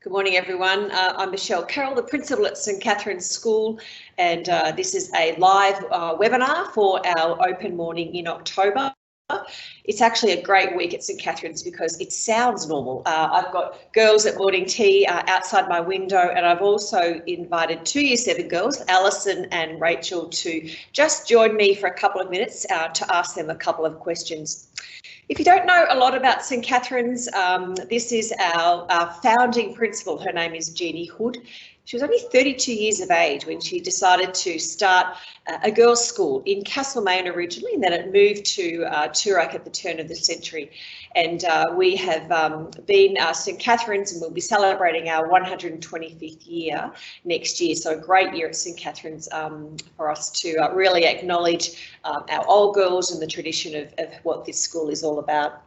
Good morning, everyone. I'm Michelle Carroll, the principal at St Catherine's School, and this is a live webinar for our open morning in October. It's actually a great week at St Catherine's because it sounds normal. I've got girls at morning tea outside my window, and I've also invited two Year 7 girls, Alison and Rachel, to just join me for a couple of minutes to ask them a couple of questions. If you don't know a lot about St Catherine's, this is our founding principal. Her name is Jeannie Hood. She was only 32 years of age when she decided to start a girls' school in Castlemaine originally, and then it moved to Toorak at the turn of the century. And we have been St Catherine's, and we'll be celebrating our 125th year next year. So a great year at St Catherine's for us to really acknowledge our old girls and the tradition of what this school is all about.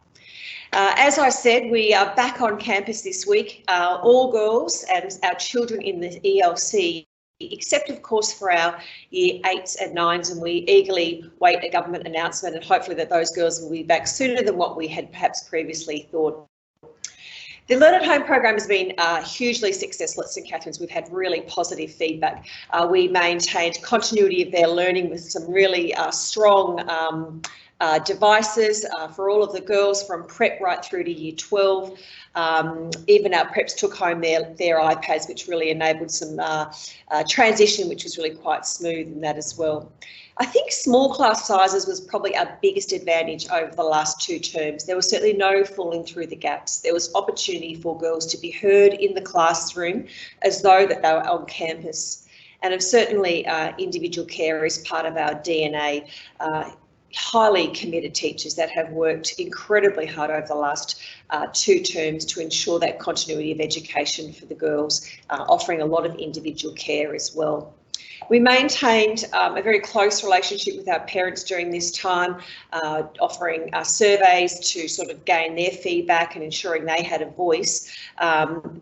As I said, we are back on campus this week, all girls and our children in the ELC, except of course for our Year 8s and 9s, and we eagerly wait a government announcement, and hopefully that those girls will be back sooner than what we had perhaps previously thought. The Learn at Home program has been hugely successful at St Catherine's. We've had really positive feedback. We maintained continuity of their learning with some really strong devices for all of the girls from prep right through to Year 12. Even our preps took home their iPads, which really enabled some transition, which was really quite smooth in that as well. I think small class sizes was probably our biggest advantage over the last 2 terms. There was certainly no falling through the gaps. There was opportunity for girls to be heard in the classroom as though that they were on campus. And certainly individual care is part of our DNA. Highly committed teachers that have worked incredibly hard over the last 2 terms to ensure that continuity of education for the girls, offering a lot of individual care as well. We maintained a very close relationship with our parents during this time, offering surveys to sort of gain their feedback and ensuring they had a voice.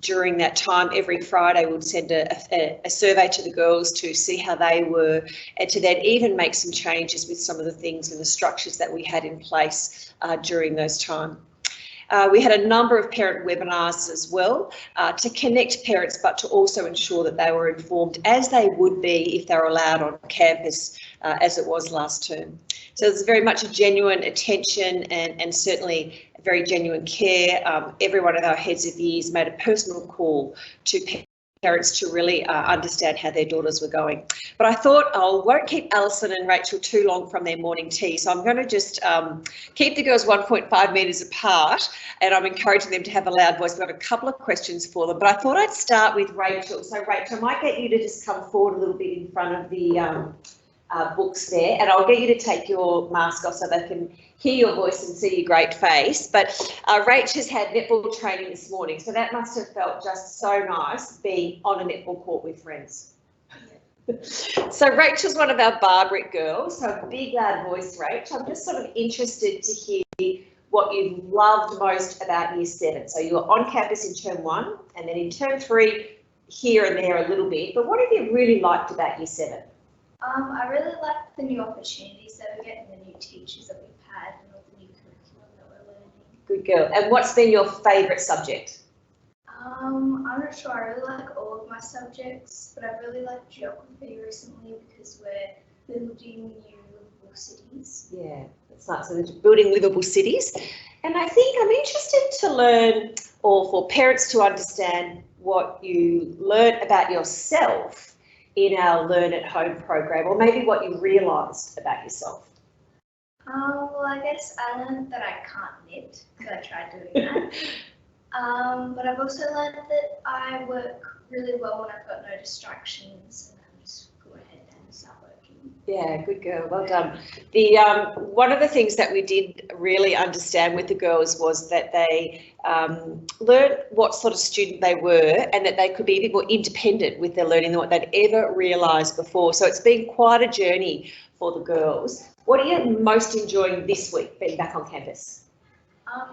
During that time, every Friday we would send a survey to the girls to see how they were, and to then even make some changes with some of the things and the structures that we had in place during those times. We had a number of parent webinars as well to connect parents, but to also ensure that they were informed as they would be if they were allowed on campus as it was last term. So there's very much a genuine attention and certainly a very genuine care. Every one of our heads of years made a personal call to parents to really understand how their daughters were going. But I thought I won't keep Alison and Rachel too long from their morning tea, so I'm going to just keep the girls 1.5 metres apart, and I'm encouraging them to have a loud voice. We've got a couple of questions for them, but I thought I'd start with Rachel. So Rachel, I might get you to just come forward a little bit in front of the books there, and I'll get you to take your mask off so they can hear your voice and see your great face. But Rach has had netball training this morning, so that must have felt just so nice being on a netball court with friends. So Rachel's one of our Barbaric girls, so a big loud voice, Rach. I'm just sort of interested to hear what you loved most about Year 7. So you were on campus in term 1, and then in term 3 here and there a little bit, but what have you really liked about Year 7? I really liked the new opportunities that we're getting, the new teachers that we've had, and all the new curriculum that we're learning. Good girl. And what's been your favourite subject? I'm not sure. I really like all of my subjects, but I've really liked geography recently because we're building new livable cities. Yeah, that's nice. So they're building livable cities. And I think I'm interested to learn, or for parents to understand, what you learn about yourself in our Learn at Home program, or maybe what you realised about yourself. Well, I guess I learned that I can't knit because I tried doing that. But I've also learned that I work really well when I've got no distractions, and I just go ahead and start working. Yeah, good girl, well done. The one of the things that we did really understand with the girls was that they learned what sort of student they were, and that they could be a bit more independent with their learning than what they'd ever realised before. So it's been quite a journey for the girls. What are you most enjoying this week, being back on campus?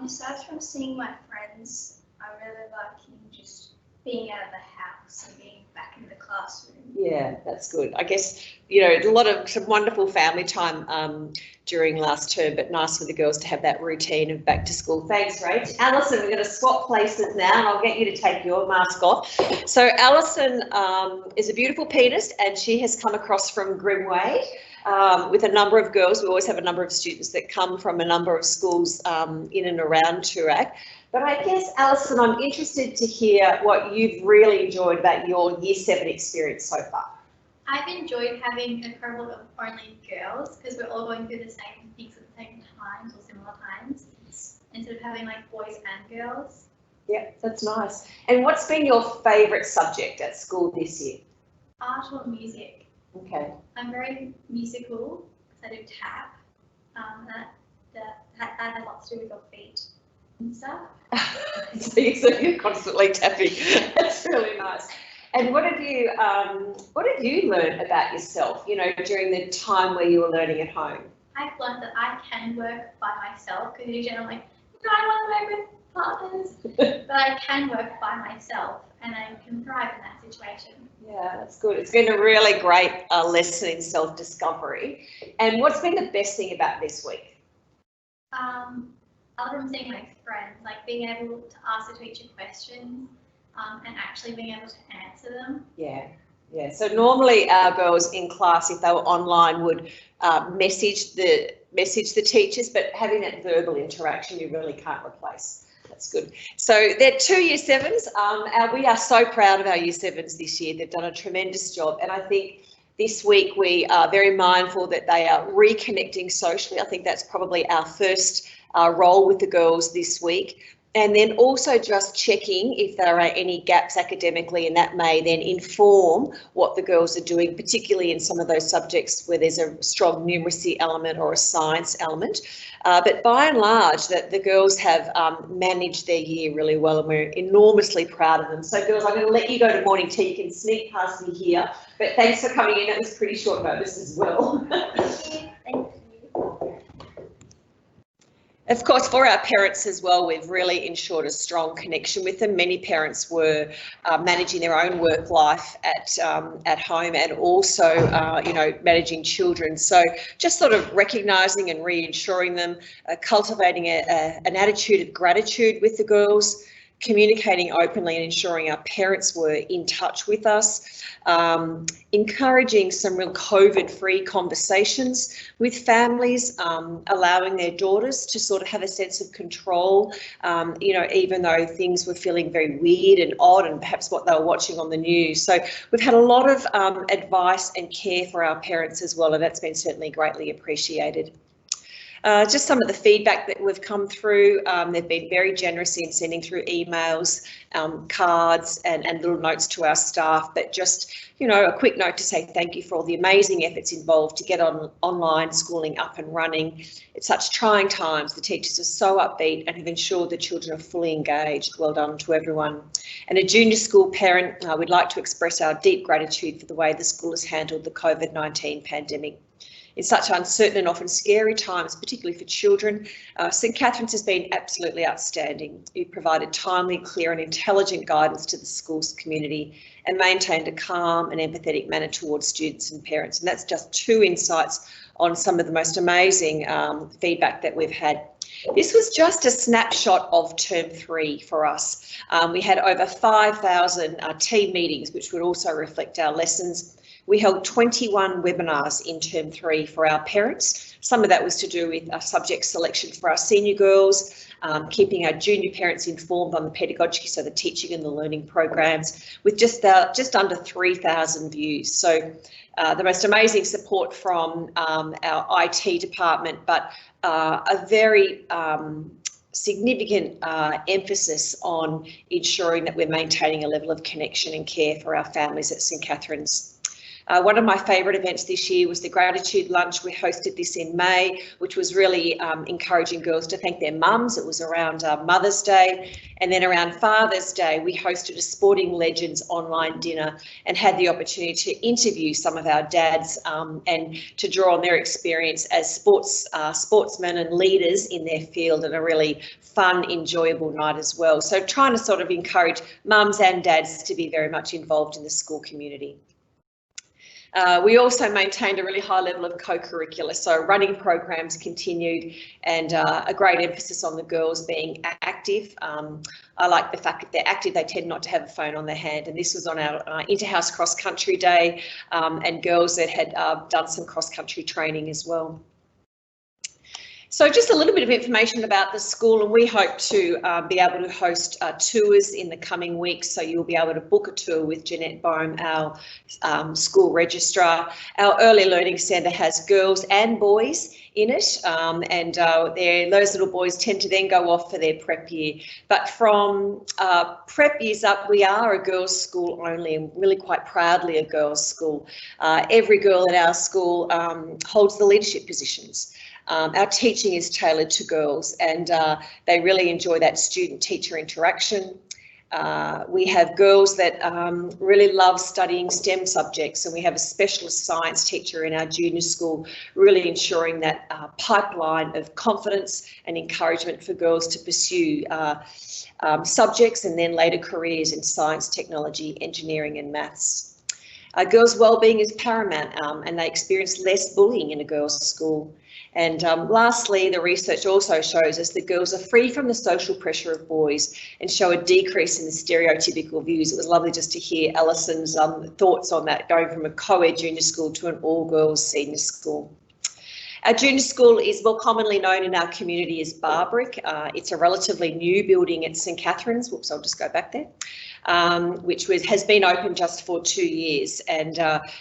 Aside from seeing my friends, I'm really liking just being out of the house and being back in the classroom. Yeah, that's good. I guess, some wonderful family time during last term, but nice for the girls to have that routine of back to school. Thanks, Rach. Alison, we're going to swap places now, and I'll get you to take your mask off. So Alison is a beautiful pianist, and she has come across from Grimway with a number of girls. We always have a number of students that come from a number of schools in and around Toorak. But I guess, Alison, I'm interested to hear what you've really enjoyed about your Year 7 experience so far. I've enjoyed having a cohort of only girls because we're all going through the same things at the same times or similar times, instead of having like boys and girls. Yeah, that's nice. And what's been your favourite subject at school this year? Art or music. Okay. I'm very musical because I do tap. That has lots to do with your feet and stuff. So you're constantly tapping. That's really nice. And what have you learned about yourself, during the time where you were learning at home? I've learned that I can work by myself because usually I'm like, I want to work with partners, but I can work by myself and I can thrive in that situation. Yeah, that's good. It's been a really great lesson in self-discovery. And what's been the best thing about this week? Other than seeing my friends, like being able to ask the teacher questions and actually being able to answer them. Yeah. So normally our girls in class, if they were online, would message the teachers, but having that verbal interaction you really can't replace. That's good. So they're 2 Year 7s. We are so proud of our Year 7s this year. They've done a tremendous job, and I think this week we are very mindful that they are reconnecting socially. I think that's probably our first role with the girls this week. And then also just checking if there are any gaps academically, and that may then inform what the girls are doing, particularly in some of those subjects where there's a strong numeracy element or a science element. But by and large, that the girls have managed their year really well, and we're enormously proud of them. So girls, I'm going to let you go to morning tea. You can sneak past me here, but thanks for coming in. It was pretty short notice as well. Thank you. Of course, for our parents as well, we've really ensured a strong connection with them. Many parents were managing their own work life at home, and also, managing children. So just sort of recognising and reassuring them, cultivating an attitude of gratitude with the girls, communicating openly and ensuring our parents were in touch with us, encouraging some real COVID-free conversations with families, allowing their daughters to sort of have a sense of control, even though things were feeling very weird and odd and perhaps what they were watching on the news. So we've had a lot of advice and care for our parents as well, and that's been certainly greatly appreciated. Just some of the feedback that we've come through, they've been very generous in sending through emails, cards and little notes to our staff, but just, a quick note to say thank you for all the amazing efforts involved to get online schooling up and running. It's such trying times. The teachers are so upbeat and have ensured the children are fully engaged. Well done to everyone. And a junior school parent, we'd like to express our deep gratitude for the way the school has handled the COVID-19 pandemic. In such uncertain and often scary times, particularly for children, St Catherine's has been absolutely outstanding. You've provided timely, clear and intelligent guidance to the school's community and maintained a calm and empathetic manner towards students and parents. And that's just 2 insights on some of the most amazing feedback that we've had. This was just a snapshot of term 3 for us. We had over 5,000 team meetings, which would also reflect our lessons. We held 21 webinars in term 3 for our parents. Some of that was to do with subject selection for our senior girls, keeping our junior parents informed on the pedagogy, so the teaching and the learning programs, with just under 3,000 views. So the most amazing support from our IT department, but a very significant emphasis on ensuring that we're maintaining a level of connection and care for our families at St Catherine's. One of my favourite events this year was the Gratitude Lunch. We hosted this in May, which was really encouraging girls to thank their mums. It was around Mother's Day. And then around Father's Day, we hosted a Sporting Legends online dinner and had the opportunity to interview some of our dads and to draw on their experience as sportsmen and leaders in their field, and a really fun, enjoyable night as well. So trying to sort of encourage mums and dads to be very much involved in the school community. We also maintained a really high level of co-curricular, so running programs continued, and a great emphasis on the girls being active. I like the fact that they're active, they tend not to have a phone on their hand, and this was on our inter-house cross-country day, and girls that had done some cross-country training as well. So just a little bit of information about the school, and we hope to be able to host tours in the coming weeks, so you'll be able to book a tour with Jeanette Bohm, our school registrar. Our Early Learning Centre has girls and boys in it, and those little boys tend to then go off for their prep year. But from prep years up, we are a girls' school only, and really quite proudly a girls' school. Every girl at our school holds the leadership positions. Our teaching is tailored to girls, and they really enjoy that student-teacher interaction. We have girls that really love studying STEM subjects, and we have a specialist science teacher in our junior school, really ensuring that pipeline of confidence and encouragement for girls to pursue subjects and then later careers in science, technology, engineering and maths. Girls' wellbeing is paramount, and they experience less bullying in a girls' school. And lastly, the research also shows us that girls are free from the social pressure of boys and show a decrease in the stereotypical views. It was lovely just to hear Alison's thoughts on that, going from a co-ed junior school to an all-girls senior school. Our junior school is more commonly known in our community as Barbrick. It's a relatively new building at St Catherine's. Whoops, I'll just go back there. Which has been open just for 2 years, and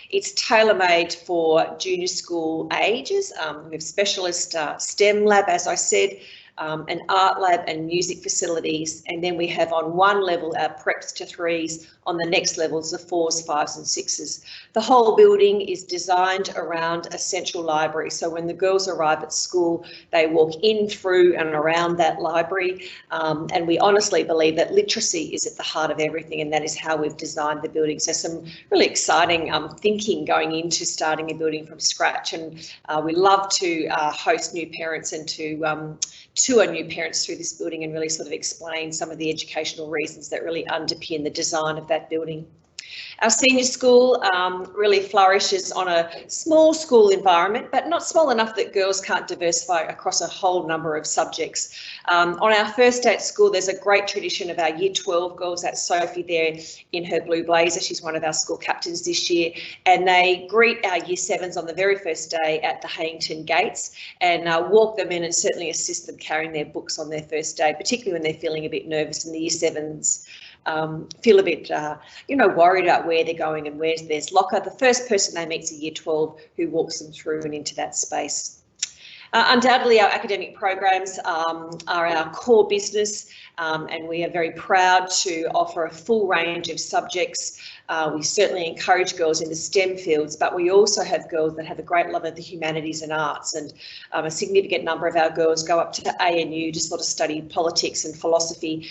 it's tailor-made for junior school ages. We have specialist STEM lab, as I said, an art lab and music facilities, and then we have on one level our preps to 3s, on the next levels the 4s, 5s and 6s. The whole building is designed around a central library, so when the girls arrive at school they walk in, through and around that library, and we honestly believe that literacy is at the heart of everything, and that is how we've designed the building. So some really exciting thinking going into starting a building from scratch, and we love to host new parents and to tour new parents through this building and really sort of explain some of the educational reasons that really underpin the design of that building. Our senior school really flourishes on a small school environment, but not small enough that girls can't diversify across a whole number of subjects. On our first day at school, there's a great tradition of our Year 12 girls. That's Sophie there in her blue blazer. She's one of our school captains this year, and they greet our Year 7s on the very first day at the Hayington gates and walk them in and certainly assist them carrying their books on their first day, particularly when they're feeling a bit nervous, and the Year 7s feel a bit, worried about where they're going and where's their locker. The first person they meet is a Year 12 who walks them through and into that space. Undoubtedly, our academic programs are our core business, and we are very proud to offer a full range of subjects. We certainly encourage girls in the STEM fields, but we also have girls that have a great love of the humanities and arts, and a significant number of our girls go up to ANU to sort of study politics and philosophy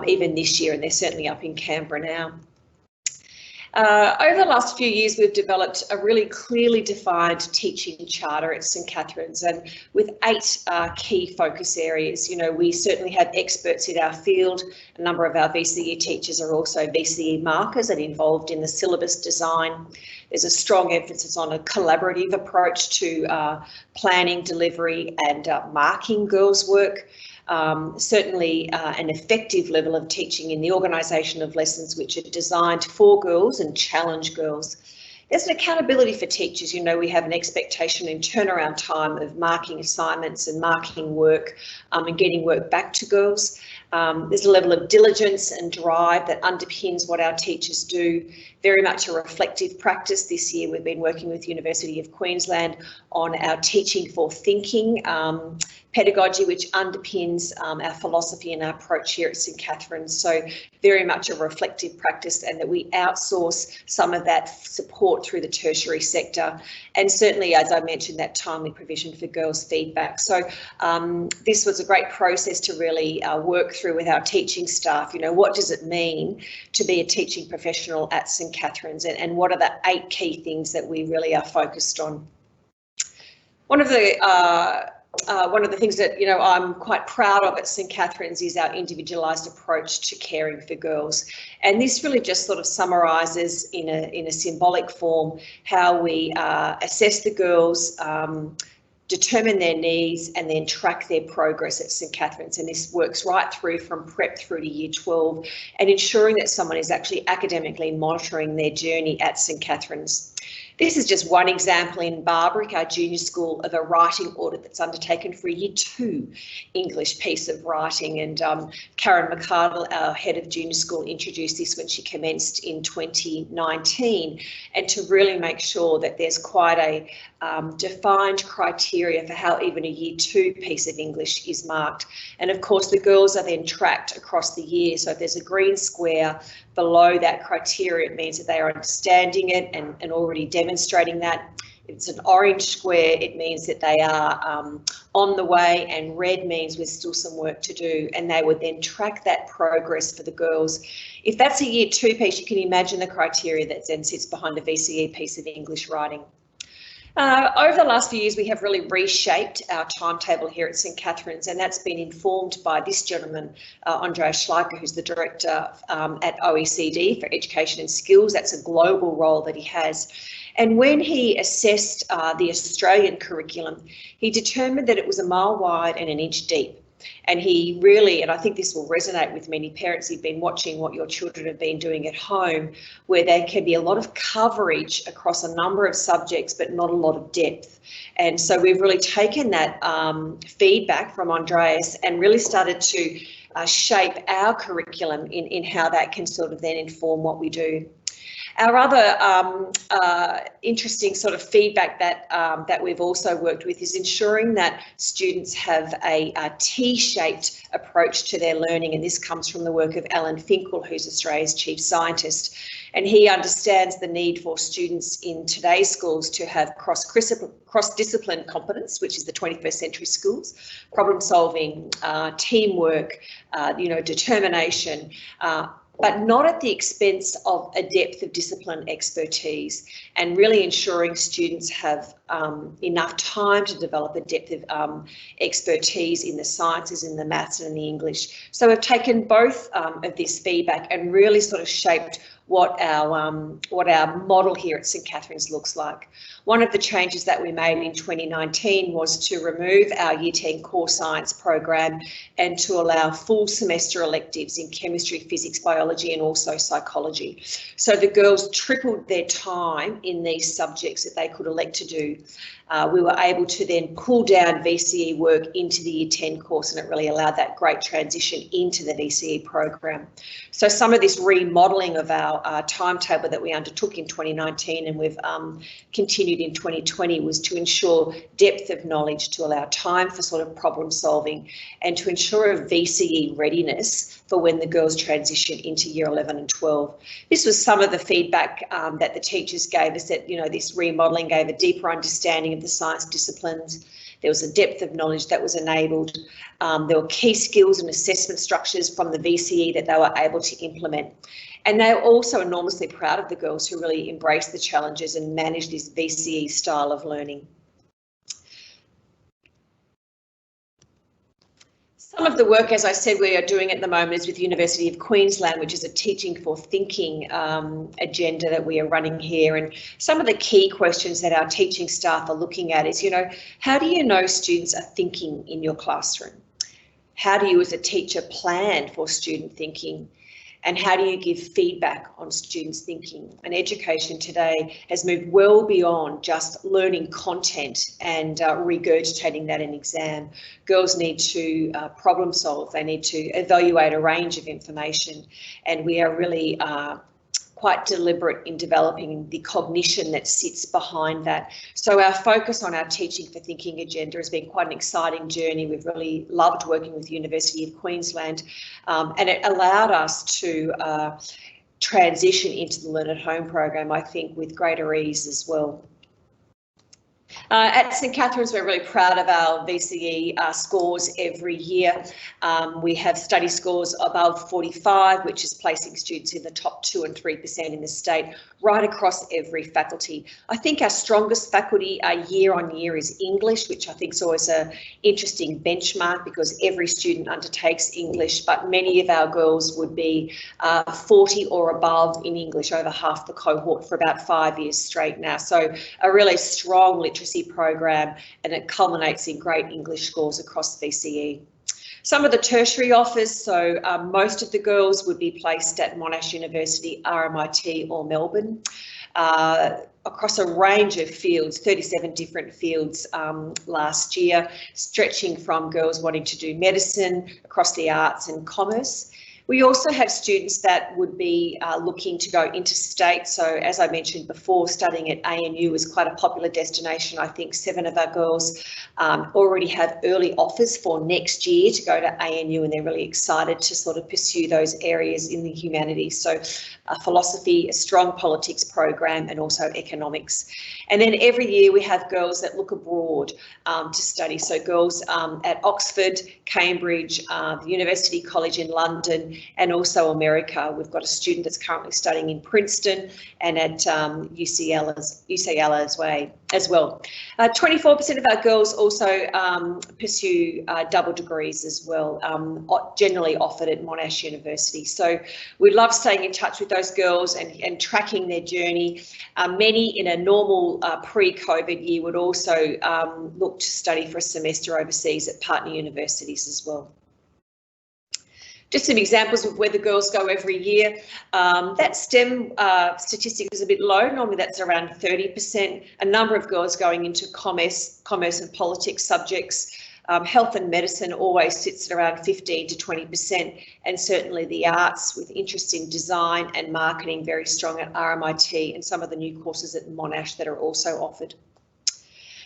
even this year, and they're certainly up in Canberra now. Over the last few years, we've developed a really clearly defined teaching charter at St Catherine's, and with 8 key focus areas. We certainly have experts in our field. A number of our VCE teachers are also VCE markers and involved in the syllabus design. There's a strong emphasis on a collaborative approach to planning, delivery and marking girls' work. Certainly an effective level of teaching in the organisation of lessons which are designed for girls and challenge girls. There's an accountability for teachers. We have an expectation in turnaround time of marking assignments and marking work and getting work back to girls. There's a level of diligence and drive that underpins what our teachers do. Very much a reflective practice. This year we've been working with the University of Queensland on our teaching for thinking pedagogy, which underpins our philosophy and our approach here at St Catherine's. So very much a reflective practice, and that we outsource some of that support through the tertiary sector. And certainly, as I mentioned, that timely provision for girls' feedback. So this was a great process to really work through with our teaching staff. You know, what does it mean to be a teaching professional at St Catherine's, and what are the 8 key things that we really are focused on? One of the things that, you know, I'm quite proud of at St Catherine's is our individualised approach to caring for girls, and this really just sort of summarises in a symbolic form how we assess the girls, determine their needs, and then track their progress at St Catherine's. And this works right through from prep through to year 12, and ensuring that someone is actually academically monitoring their journey at St Catherine's. This is just one example in Barbrick, our junior school, of a writing audit that's undertaken for a year 2 English piece of writing. And Karen McCardle, our head of junior school, introduced this when she commenced in 2019, and to really make sure that there's quite a defined criteria for how even a year 2 piece of English is marked. And of course, the girls are then tracked across the year. So if there's a green square below that criteria, it means that they are understanding it and already demonstrating that. If it's an orange square, it means that they are on the way, and red means there's still some work to do, and they would then track that progress for the girls. If that's a year 2 piece, you can imagine the criteria that then sits behind a VCE piece of English writing. Over the last few years, we have really reshaped our timetable here at St Catherine's, and that's been informed by this gentleman, Andreas Schleicher, who's the director at OECD for Education and Skills. That's a global role that he has. And when he assessed the Australian curriculum, he determined that it was a mile wide and an inch deep. And he really, and I think this will resonate with many parents who've been watching what your children have been doing at home, where there can be a lot of coverage across a number of subjects, but not a lot of depth. And so we've really taken that feedback from Andreas and really started to shape our curriculum in how that can sort of then inform what we do. Our other interesting sort of feedback that we've also worked with is ensuring that students have a T-shaped approach to their learning, and this comes from the work of Alan Finkel, who's Australia's chief scientist. And he understands the need for students in today's schools to have cross-discipline competence, which is the 21st century schools, problem solving, teamwork, determination, but not at the expense of a depth of discipline expertise, and really ensuring students have enough time to develop a depth of expertise in the sciences, in the maths and in the English. So we've taken both of this feedback and really sort of shaped what our model here at St Catherine's looks like. One of the changes that we made in 2019 was to remove our Year 10 core science program and to allow full semester electives in chemistry, physics, biology and also psychology. So the girls tripled their time in these subjects that they could elect to do. We were able to then pull down VCE work into the Year 10 course, and it really allowed that great transition into the VCE program. So some of this remodelling of our timetable that we undertook in 2019 and we've continued in 2020 was to ensure depth of knowledge, to allow time for sort of problem solving, and to ensure a VCE readiness for when the girls transition into year 11 and 12. This was some of the feedback that the teachers gave us, that, this remodelling gave a deeper understanding of the science disciplines. There was a depth of knowledge that was enabled. There were key skills and assessment structures from the VCE that they were able to implement. And they were also enormously proud of the girls who really embraced the challenges and managed this VCE style of learning. Some of the work, as I said, we are doing at the moment is with the University of Queensland, which is a teaching for thinking agenda that we are running here. And some of the key questions that our teaching staff are looking at is, how do you know students are thinking in your classroom? How do you as a teacher plan for student thinking? and how do you give feedback on students' thinking. And education today has moved well beyond just learning content and regurgitating that in exam. Girls need to problem solve, they need to evaluate a range of information, and we are really quite deliberate in developing the cognition that sits behind that. So our focus on our Teaching for Thinking agenda has been quite an exciting journey. We've really loved working with the University of Queensland, and it allowed us to transition into the Learn at Home program, I think, with greater ease as well. At St Catherine's, we're really proud of our VCE scores every year. We have study scores above 45, which is placing students in the top 2 and 3% in the state, right across every faculty. I think our strongest faculty year on year is English, which I think is always an interesting benchmark because every student undertakes English, but many of our girls would be 40 or above in English, over half the cohort for about 5 years straight now. So a really strong literacy program, and it culminates in great English scores across VCE. Some of the tertiary offers, so most of the girls would be placed at Monash University, RMIT or Melbourne, across a range of fields, 37 different fields last year, stretching from girls wanting to do medicine, across the arts and commerce. We also have students that would be looking to go interstate. So as I mentioned before, studying at ANU is quite a popular destination. I think 7 of our girls already have early offers for next year to go to ANU, and they're really excited to sort of pursue those areas in the humanities. So philosophy, a strong politics program, and also economics. And then every year we have girls that look abroad to study. So girls at Oxford, Cambridge, the University College in London, and also America. We've got a student that's currently studying in Princeton and at UCL as well. 24% of our girls also pursue double degrees as well, generally offered at Monash University. So we love staying in touch with those girls and tracking their journey. Many in a normal pre-COVID year would also look to study for a semester overseas at partner universities as well. Just some examples of where the girls go every year. That STEM statistic is a bit low. Normally that's around 30%. A number of girls going into commerce and politics subjects. Health and medicine always sits at around 15 to 20%, and certainly the arts with interest in design and marketing very strong at RMIT, and some of the new courses at Monash that are also offered.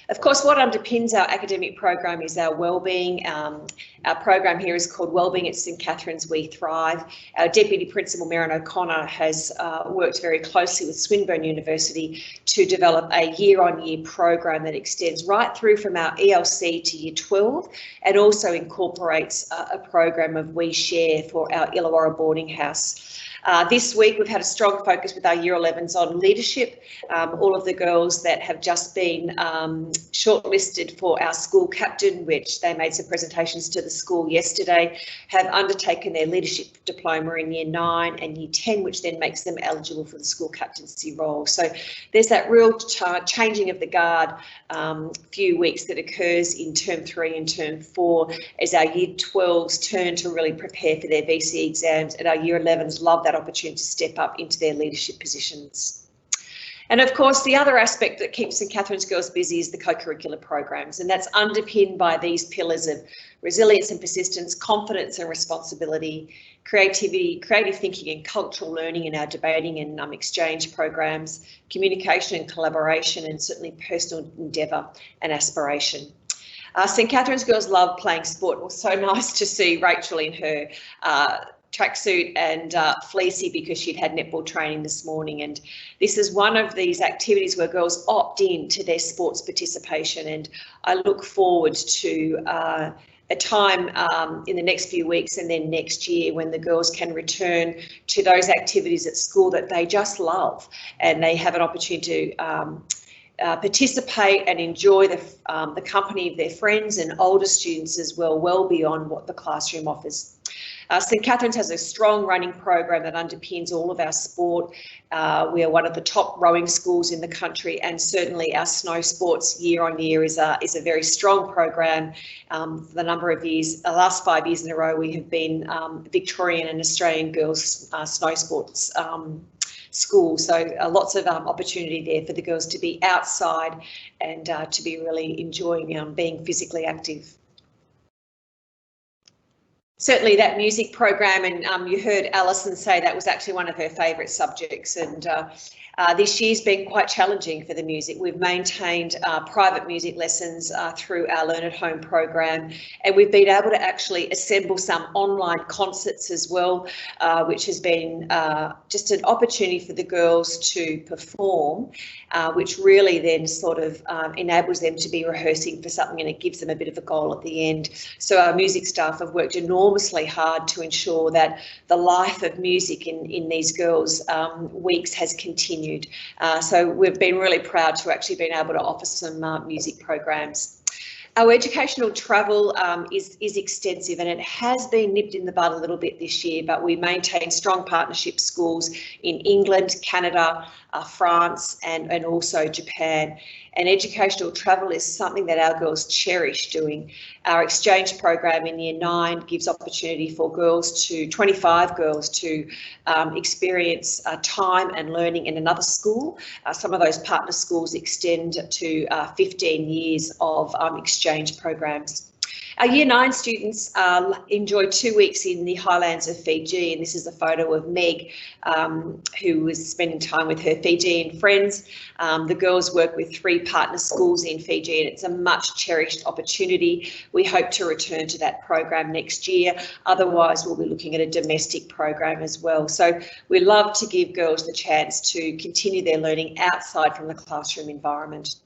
Of course, what underpins our academic program is our wellbeing. Our program here is called Wellbeing at St Catherine's We Thrive. Our Deputy Principal, Merrin O'Connor, has worked very closely with Swinburne University to develop a year-on-year program that extends right through from our ELC to Year 12 and also incorporates a program of We Share for our Illawarra boarding house. This week we've had a strong focus with our Year 11s on leadership. All of the girls that have just been shortlisted for our school captain, which they made some presentations to the school yesterday, have undertaken their leadership diploma in Year 9 and Year 10, which then makes them eligible for the school captaincy role. So there's that real changing of the guard few weeks that occurs in Term 3 and Term 4 as our Year 12s turn to really prepare for their VCE exams, and our Year 11s love that opportunity to step up into their leadership positions. And of course, the other aspect that keeps St Catherine's girls busy is the co-curricular programs, and that's underpinned by these pillars of resilience and persistence, confidence and responsibility, creativity, creative thinking and cultural learning in our debating and exchange programs, communication and collaboration, and certainly personal endeavour and aspiration. St Catherine's girls love playing sport. It was so nice to see Rachel in her tracksuit and fleecy because she'd had netball training this morning, and this is one of these activities where girls opt in to their sports participation, and I look forward to a time in the next few weeks and then next year when the girls can return to those activities at school that they just love, and they have an opportunity to participate and enjoy the company of their friends and older students as well beyond what the classroom offers. St Catherine's has a strong running program that underpins all of our sport. We are one of the top rowing schools in the country, and certainly our snow sports year on year is a very strong program. For the number of years, the last 5 years in a row, we have been Victorian and Australian girls snow sports school. So lots of opportunity there for the girls to be outside and to be really enjoying being physically active. Certainly that music program, and you heard Alison say that was actually one of her favourite subjects, and this year's been quite challenging for the music. We've maintained private music lessons through our Learn at Home program, and we've been able to actually assemble some online concerts as well, which has been just an opportunity for the girls to perform, which really then sort of enables them to be rehearsing for something, and it gives them a bit of a goal at the end. So our music staff have worked enormously hard to ensure that the life of music in these girls' weeks has continued. So we've been really proud to actually been able to offer some music programs. Our educational travel is extensive, and it has been nipped in the bud a little bit this year, but we maintain strong partnership schools in England, Canada, France and also Japan. And educational travel is something that our girls cherish doing. Our exchange program in Year 9 gives opportunity for 25 girls to experience time and learning in another school. Some of those partner schools extend to 15 years of exchange programs. Our Year 9 students enjoyed 2 weeks in the highlands of Fiji, and this is a photo of Meg, who was spending time with her Fijian friends. The girls work with 3 partner schools in Fiji, and it's a much cherished opportunity. We hope to return to that program next year. Otherwise, we'll be looking at a domestic program as well. So we love to give girls the chance to continue their learning outside from the classroom environment.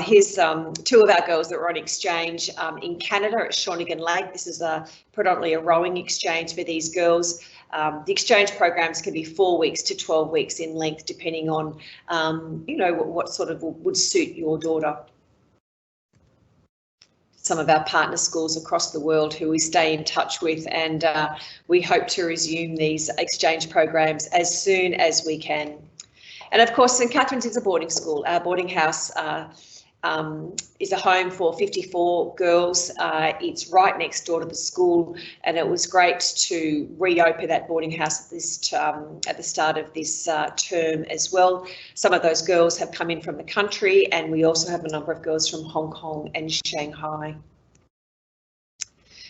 Here's 2 of our girls that were on exchange in Canada at Shawnigan Lake. This is predominantly a rowing exchange for these girls. The exchange programs can be 4 weeks to 12 weeks in length, depending on, what sort of would suit your daughter. Some of our partner schools across the world who we stay in touch with, and we hope to resume these exchange programs as soon as we can. And of course, St Catherine's is a boarding school. Our boarding house is a home for 54 girls. It's right next door to the school, and it was great to reopen that boarding house at the start of this term as well. Some of those girls have come in from the country, and we also have a number of girls from Hong Kong and Shanghai.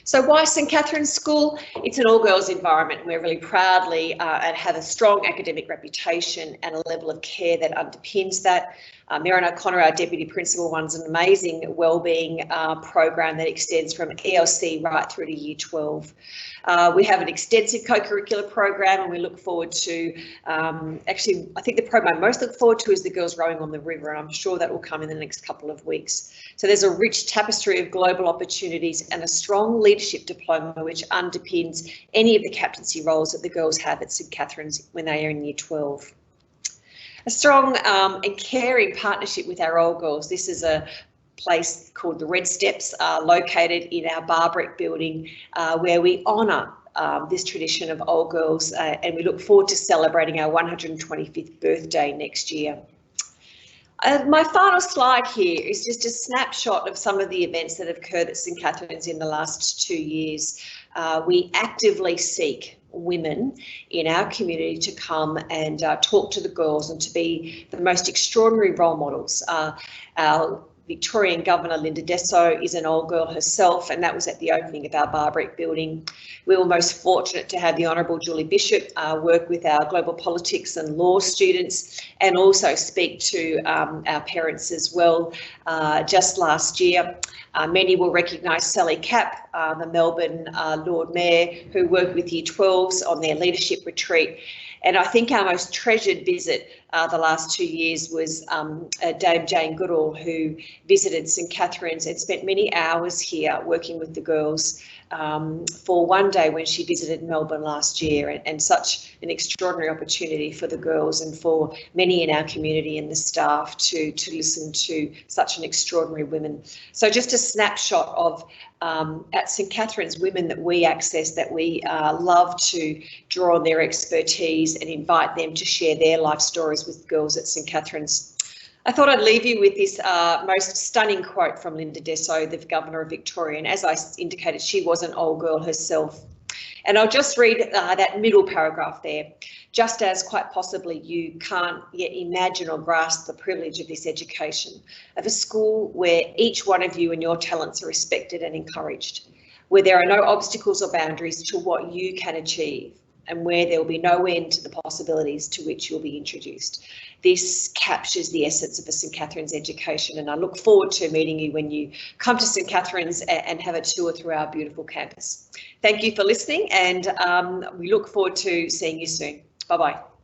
So why St Catherine's School? It's an all-girls environment. We're really proudly and have a strong academic reputation and a level of care that underpins that. Merrin O'Connor, our Deputy Principal, runs an amazing wellbeing program that extends from ELC right through to Year 12. We have an extensive co-curricular program, and we look forward to, actually, I think the program I most look forward to is the Girls Rowing on the River, and I'm sure that will come in the next couple of weeks. So there's a rich tapestry of global opportunities and a strong leadership diploma which underpins any of the captaincy roles that the girls have at St Catherine's when they are in Year 12. A strong and caring partnership with our old girls. This is a place called the Red Steps, located in our Barbrick building, where we honour this tradition of old girls, and we look forward to celebrating our 125th birthday next year. My final slide here is just a snapshot of some of the events that have occurred at St Catherine's in the last 2 years. We actively seek women in our community to come and talk to the girls and to be the most extraordinary role models. Our Victorian Governor Linda Dessau is an old girl herself, and that was at the opening of our Barbrick building. We were most fortunate to have the Honourable Julie Bishop work with our global politics and law students, and also speak to our parents as well. Just last year, many will recognise Sally Capp, the Melbourne Lord Mayor, who worked with Year 12s on their leadership retreat. And I think our most treasured visit the last 2 years was Dame Jane Goodall, who visited St Catherine's and spent many hours here working with the girls. for one day when she visited Melbourne last year, and such an extraordinary opportunity for the girls and for many in our community and the staff to listen to such an extraordinary women. So just a snapshot of at St Catherine's, women that we access, that we love to draw on their expertise and invite them to share their life stories with girls at St Catherine's. I thought I'd leave you with this most stunning quote from Linda Dessau, the Governor of Victoria. And as I indicated, she was an old girl herself. And I'll just read that middle paragraph there. Just as quite possibly you can't yet imagine or grasp the privilege of this education, of a school where each one of you and your talents are respected and encouraged, where there are no obstacles or boundaries to what you can achieve, and where there will be no end to the possibilities to which you'll be introduced. This captures the essence of a St Catherine's education, and I look forward to meeting you when you come to St Catherine's and have a tour through our beautiful campus. Thank you for listening, and we look forward to seeing you soon. Bye-bye.